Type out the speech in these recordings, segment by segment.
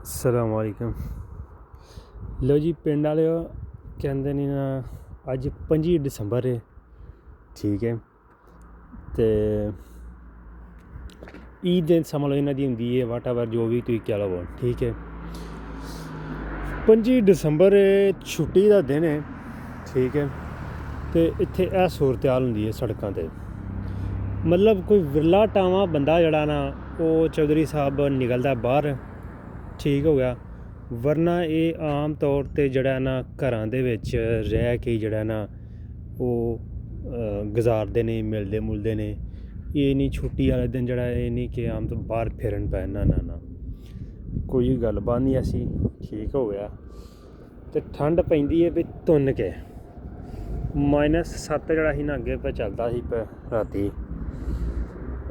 अस्सलाम वालेकुम। लो जी पिंड वाले कहते नहीं ना अज 25 दिसंबर है, ठीक है। तो ईद समझ लो इन्हों की होंगी है, वट एवर जो भी तुम कह लो, ठीक है। 25 दिसंबर छुट्टी का दिन है, ठीक है। तो इत्थे यह सूरत हाल होंगी है सड़कों पर, मतलब कोई विरला टावा बंदा जड़ा ना वो चौधरी साहब निकलता बाहर, ठीक हो गया। वरना ये आम तौर पर जड़ा ना घरां दे विच रह के जड़ा ना वो गुजारते ने, मिलते मुलते ने। ये नहीं छुट्टी वाले दिन जड़ा ये नहीं कि आम तो बाहर फिरन पै ना कोई गलबात नहीं ऐसी, ठीक हो गया। तो ठंड पैंदी है भी धुन के -7 जड़ा ही ना अगे पे चलता ही राती।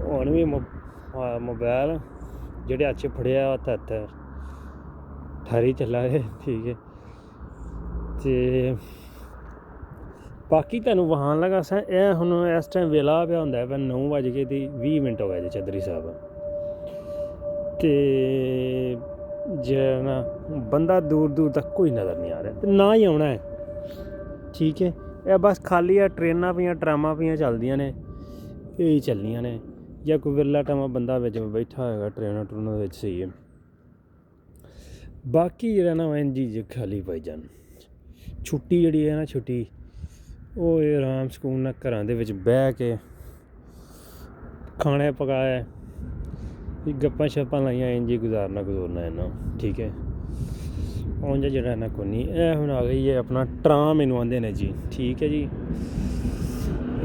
हुण भी मोबाइल जेह्ड़े अच फड़िया हत्थ ठारी चला है, ठीक है। तो बाकी तुहानूं वखान लगा असें यह हुण इस टाइम वेला पिया होंदा है 9:20 हो गए जी चौधरी साहब। तो जेह्ड़ा ना बंदा दूर दूर तक कोई नज़र नहीं आ रहा, तो ना ही आना है, ठीक है। यह बस खाली ट्रेनां पियां ट्रामां पियां चलदियां ने, यही चलनियां ने, या कोई विरला टामा बंदा बिच बैठा होएगा ट्रेनां ट्रूनां बिच, सही है। बाकी जेह्ड़ा ना एन जी खाली पाई जान छुट्टी जेह्ड़ी है ना, छुट्टी वो आराम सकून ना घरां दे विच बह के खाने पकाए गप्पां शप्पां लाइयां एन जी गुजारना इन्ना, ठीक है। उंज जेह्ड़ा ना कोई नहीं। एह् हुण आ गई है अपना ट्राम इनू आंदे ने जी, ठीक है जी।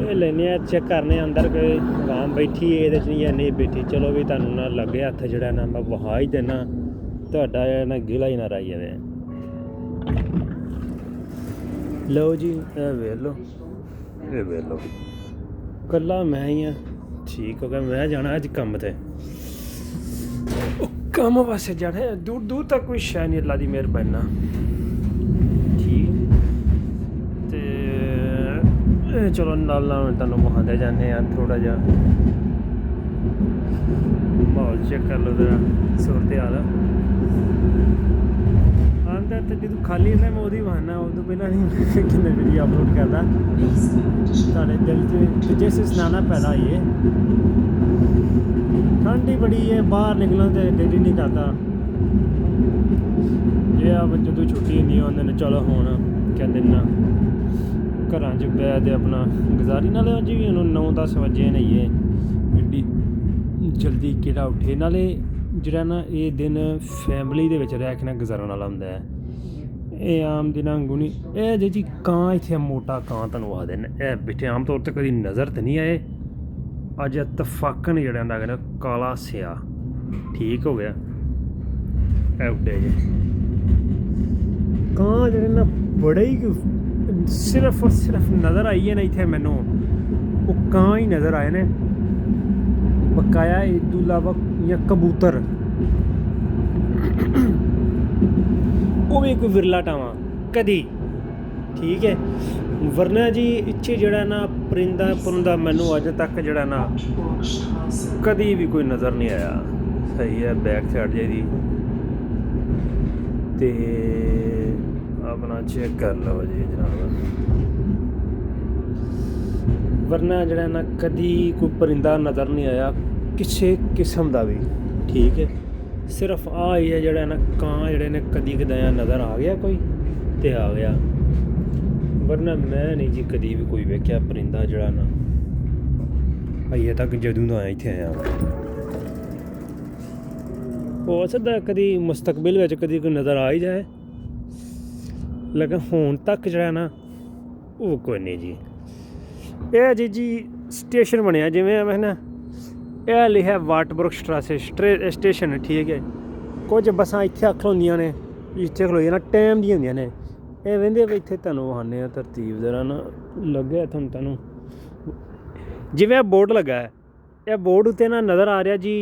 एह् लैने चेक करने अंदर कोई आवाम बैठी है एह्दे च नहीं, नेईं बैठी। चलो भी तुहानूं ना लग्गे हत्थ जेह्ड़ा ना मैं वहा ही देना, तुहाडा ना गिला ही ना राई जावे। लो जी वेख लो कल्ला मैं ही हाँ, ठीक हो गया। मैं जाना अज कम ते कम वास्ते जाना, दूर दूर तक कोई शै नहीं, अल्लाह दी मेहरबानी ना, ठीक। तो चलो नाल तुहानूं वखांदे जाने थोड़ा जा माहौल चेक कर लो जरा सूरत हाल। आमतौर पर जो खाली होंदा मैं ओह्दी बहाना उदों पैह्लां नहीं किन्ने वीडियो अपलोड करदा साढ़े दिल च जिस सनाना पैदा होई है। ठंड ही बड़ी है, बाहर निकलन ते दिल ही नहीं करदा। ये जदों छुट्टी होंदी होंदे चलो हुण कहंदे ना घरां च बैठ ते अपना गुजारी। नाले अज्ज भी 9-10 बजे नहीं है, एड्डी जल्दी केह्ड़ा उठे। नाले जेह्ड़ा ना ये दिन फैमिली दे विच रह के ना गुजारन वाला होंदा है। एह् आम दिनां आंगू नहीं। एह् जी कां इत्थे मोटा कां तुहानूं आखदे न, एह् बिठे आम तौर ते कदी नज़र ते नहीं आए। अज इतफाकन जेह्ड़ा होंदा ना काला स्या, ठीक हो गया। एह् उड्डे जे कां जेह्ड़े ना बड़े ही सिर्फ और सिर्फ नज़र आई है ना इत्थे मैनू वो कां ही नज़र आए ने, बकाया इदू इलावा इ'यां कबूतर वो भी कोई विरला टावां कदी, ठीक है। वरना जी इत्थे जेह्ड़ा ना परिंदा पुरंदा मैनू अज तक जेह्ड़ा ना कदी भी कोई नज़र नहीं आया, सही है। बैक साइड जाइदी ते अपना चेक कर लो जी जनाब। वरना जेह्ड़ा ना कदी कोई परिंदा नज़र नहीं आया किसी किस्म का भी, ठीक है। सिर्फ आ ही है जेह्ड़ा ना कां जेह्ड़े ने कदी कदाया नज़र आ गया कोई ते आ गया। वरना मैं नहीं जी कदी भी कोई वेख्या परिंदा जेह्ड़ा ना अजें तक जदूं दा इत्थे आया। हो सकदा कदी मुस्तकबिल बिच कदी कोई नज़र आ ही जाए, लेकिन हुण तक जेह्ड़ा ना वो कोई नहीं जी। एह् जी स्टेशन बनेआ जिवें मैं ना यह लिखा वाटरब्रुक स्टेशन, ठीक है। कुछ बसां इत्थे खलोंदियां ने, इत्थे खलोइयां ना टैम दियां होंदियां ने। एह् वेंदे भाई इत्थे तुहानूं वखाने तरतीब जरा ना लग्गे तुहानूं जिवें बोर्ड लग्गा है। यह बोर्ड उत्ते ना नज़र आ रहा जी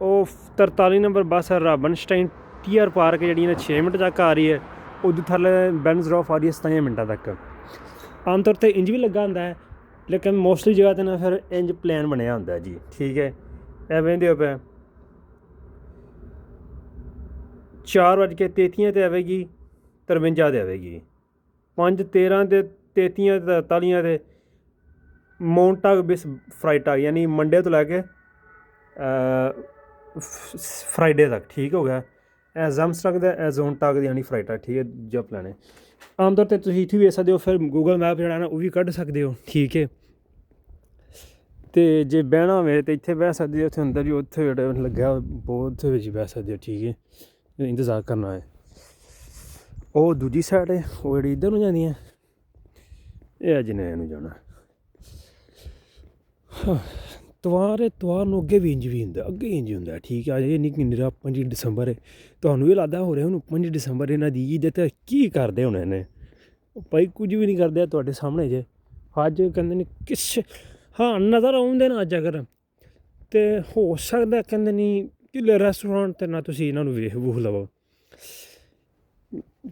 ओह् 43 नंबर बस राबनस्टाइन टीयर पार्क जेह्ड़ी ना 6 मिनट तक आ रही है, उद्धर थल्ले बेंसड्रॉफ आ रही है 27 मिनटां तक। आमतौर पर इंज भी लग्गा होंदा है, लेकिन मोस्टली जगह ते ना फिर इंज प्लान बनेआ होंदा जी, ठीक है। एवें दे पे 4:33 'ਤੇ ਆਵੇਗੀ, 53 'ਤੇ ਆਵੇਗੀ। 5:13 ਤੇ 33 ਤੇ 43 ਤੇ ਮਾਊਂਟ ਆਕ ਬਿਸ ਫਰਾਈਟਾ ਯਾਨੀ ਮੰਡੇ ਤੋਂ ਲੈ ਕੇ ਫਰਾਈਡੇ ਤੱਕ। ਠੀਕ ਹੋ ਗਿਆ। ਇਹ ਜ਼ਮਸਟਕ ਦਾ ਇਹ ਜ਼ੋਨ ਟਾਕ ਦੀ ਯਾਨੀ ਫਰਾਈਟਾ। ਠੀਕ ਹੈ। ਜੋ ਪਲਾਨ ਆਮ ਤੌਰ 'ਤੇ ਤੁਸੀਂ ਇੱਥੇ ਵੇਖ ਸਕਦੇ ਹੋ, ਫਿਰ ਗੂਗਲ ਮੈਪ ਜਿਹੜਾ ਨਾ ਉਹ ਵੀ ਕੱਢ ਸਕਦੇ ਹੋ। ਠੀਕ ਹੈ। ਅਤੇ ਜੇ ਬਹਿਣਾ ਹੋਵੇ ਤਾਂ ਇੱਥੇ ਬਹਿ ਸਕਦੇ ਹੋ, ਉੱਥੇ ਅੰਦਰ ਵੀ ਉੱਥੇ ਜਿਹੜਾ ਲੱਗਿਆ ਬਹੁਤ ਵਿੱਚ ਬਹਿ ਸਕਦੇ ਹੋ। ਠੀਕ ਹੈ। ਇੰਤਜ਼ਾਰ ਕਰਨਾ ਹੈ। ਉਹ ਦੂਜੀ ਸਾਈਡ ਹੈ, ਉਹ ਜਿਹੜੀ ਇੱਧਰ ਨੂੰ ਜਾਂਦੀ ਹੈ, ਇਹ ਅਜਨੈਨ ਨੂੰ ਜਾਣਾ। ਤਵਾਰ ਨੂੰ ਅੱਗੇ ਵੀ ਇੰਜ ਵੀ ਹੁੰਦਾ, ਅੱਗੇ ਇੰਜ ਹੁੰਦਾ। ਠੀਕ ਆ। ਇਹ ਨਹੀਂ ਕਿ ਨਿਰਾ 5 ਦਸੰਬਰ ਹੈ, ਤੁਹਾਨੂੰ ਇਹ ਲੱਗਦਾ ਹੋ ਰਿਹਾ ਉਹਨੂੰ 5 ਦਸੰਬਰ ਇਹਨਾਂ ਦੀ ਈਦ ਤੇ ਕੀ ਕਰਦੇ ਹੋਣੇ ਨੇ। ਭਾਈ ਕੁਝ ਵੀ ਨਹੀਂ ਕਰਦੇ ਤੁਹਾਡੇ ਸਾਹਮਣੇ ਜੇ। ਅੱਜ ਕਹਿੰਦੇ ਨੇ ਕਿਸ ਹਾਂ ਨਜ਼ਰ ਆਉਂਦੇ ਨਾ ਅੱਜ ਅਗਰ, ਅਤੇ ਹੋ ਸਕਦਾ ਕਹਿੰਦੇ ਨਹੀਂ ਕਿ ਰੈਸਟੋਰੈਂਟ 'ਤੇ ਨਾ ਤੁਸੀਂ ਇਹਨਾਂ ਨੂੰ ਵੇਖ ਵੂਖ ਲਵੋ।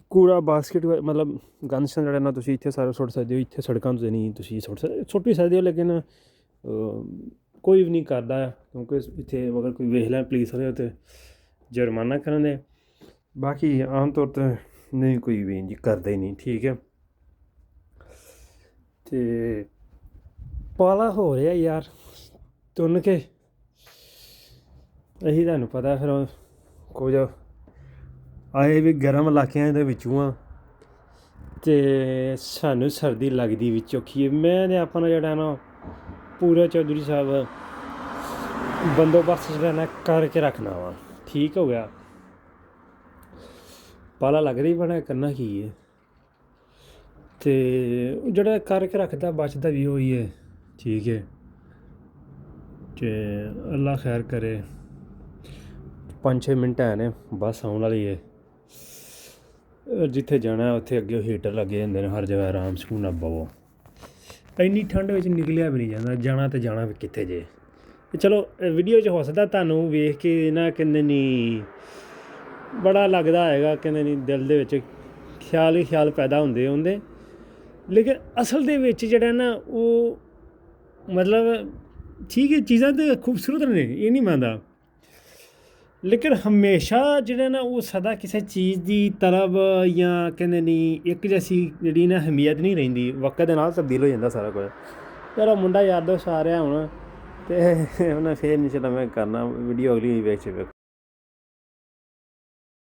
ਕੂੜਾ ਬਾਸਕਿਟ ਮਤਲਬ ਗੰਦ ਜਿਹੜਾ ਨਾ ਤੁਸੀਂ ਇੱਥੇ ਸਾਰਾ ਸੁੱਟ ਸਕਦੇ ਹੋ। ਇੱਥੇ ਸੜਕਾਂ 'ਤੇ ਨਹੀਂ ਤੁਸੀਂ ਸੁੱਟ ਵੀ ਸਕਦੇ ਹੋ, ਲੇਕਿਨ ਕੋਈ ਵੀ ਨਹੀਂ ਕਰਦਾ, ਕਿਉਂਕਿ ਇੱਥੇ ਅਗਰ ਕੋਈ ਵੇਖ ਲੈ ਪੁਲਿਸ ਵਾਲੇ ਤਾਂ ਜੁਰਮਾਨਾ ਕਰਨ ਦੇ। ਬਾਕੀ ਆਮ ਤੌਰ 'ਤੇ ਨਹੀਂ ਕੋਈ ਵੀ ਇੰਝ ਕਰਦਾ ਹੀ ਨਹੀਂ। ਠੀਕ ਹੈ। ਅਤੇ ਪਾਲਾ ਹੋ ਰਿਹਾ ਯਾਰ ਤੁੰਨ ਕੇ, ਅਸੀਂ ਤੁਹਾਨੂੰ ਪਤਾ ਫਿਰ ਕੁਝ ਆਏ ਵੀ ਗਰਮ ਇਲਾਕਿਆਂ ਦੇ ਵਿੱਚੋਂ ਆ, ਅਤੇ ਸਾਨੂੰ ਸਰਦੀ ਲੱਗਦੀ ਵਿੱਚ ਔਖੀ ਹੈ। ਮੈਂ ਤਾਂ ਆਪਣਾ ਜਿਹੜਾ ਨਾ ਪੂਰਾ ਚੌਧਰੀ ਸਾਹਿਬ ਬੰਦੋਬਸਤ ਜਿਹੜਾ ਨਾ ਕਰਕੇ ਰੱਖਣਾ ਵਾ। ਠੀਕ ਹੋ ਗਿਆ। ਪਾਲਾ ਲੱਗਦਾ ਹੀ ਬੜਾ, ਕਰਨਾ ਕੀ ਹੈ। ਅਤੇ ਜਿਹੜਾ ਕਰਕੇ ਰੱਖਦਾ ਬਚਦਾ ਵੀ ਉਹੀ ਹੈ। ਠੀਕ ਹੈ। ਅਤੇ ਅੱਲਾ ਖੈਰ ਕਰੇ। 5-6 ਮਿੰਟ ਹੈ ਨੇ, ਬੱਸ ਆਉਣ ਵਾਲੀ ਹੈ। ਜਿੱਥੇ ਜਾਣਾ ਉੱਥੇ ਅੱਗੇ ਹੀਟਰ ਲੱਗੇ ਹੁੰਦੇ ਨੇ, ਹਰ ਜਗ੍ਹਾ ਆਰਾਮ ਸਕੂਨ ਨਾਲ ਬਵੋ। ਇੰਨੀ ਠੰਡ ਵਿੱਚ ਨਿਕਲਿਆ ਵੀ ਨਹੀਂ ਜਾਂਦਾ, ਜਾਣਾ ਤਾਂ ਜਾਣਾ ਵੀ ਕਿੱਥੇ ਜੇ। ਚਲੋ ਵੀਡੀਓ 'ਚ ਹੋ ਸਕਦਾ ਤੁਹਾਨੂੰ ਵੇਖ ਕੇ ਨਾ ਕਹਿੰਦੇ ਨਹੀਂ ਬੜਾ ਲੱਗਦਾ ਹੈਗਾ, ਕਹਿੰਦੇ ਨਹੀਂ ਦਿਲ ਦੇ ਵਿੱਚ ਖਿਆਲ ਹੀ ਖਿਆਲ ਪੈਦਾ ਹੁੰਦੇ, ਲੇਕਿਨ ਅਸਲ ਦੇ ਵਿੱਚ ਜਿਹੜਾ ਨਾ ਉਹ ਮਤਲਬ ਠੀਕ ਹੈ, ਚੀਜ਼ਾਂ ਤਾਂ ਖੂਬਸੂਰਤ ਨੇ, ਇਹ ਨਹੀਂ ਮੰਨਦਾ, ਲੇਕਿਨ ਹਮੇਸ਼ਾ ਜਿਹੜਾ ਨਾ ਉਹ ਸਦਾ ਕਿਸੇ ਚੀਜ਼ ਦੀ ਤਲਬ ਜਾਂ ਕਹਿੰਦੇ ਨਹੀਂ ਇੱਕ ਜੈਸੀ ਜਿਹੜੀ ਨਾ ਅਹਿਮੀਅਤ ਨਹੀਂ ਰਹਿੰਦੀ, ਵਕਤ ਦੇ ਨਾਲ ਤਬਦੀਲ ਹੋ ਜਾਂਦਾ ਸਾਰਾ ਕੁਝ। ਮੇਰਾ ਮੁੰਡਾ ਯਾਰ ਦੋਸਤ ਆ ਰਿਹਾ ਹੁਣ, ਅਤੇ ਉਹਨੇ ਫੇਰ ਨਹੀਂ ਚਲਾ ਮੈਂ ਕਰਨਾ ਵੀਡੀਓ ਅਗਲੀ ਵੇਖ 'ਚ ਵੇਖੋ।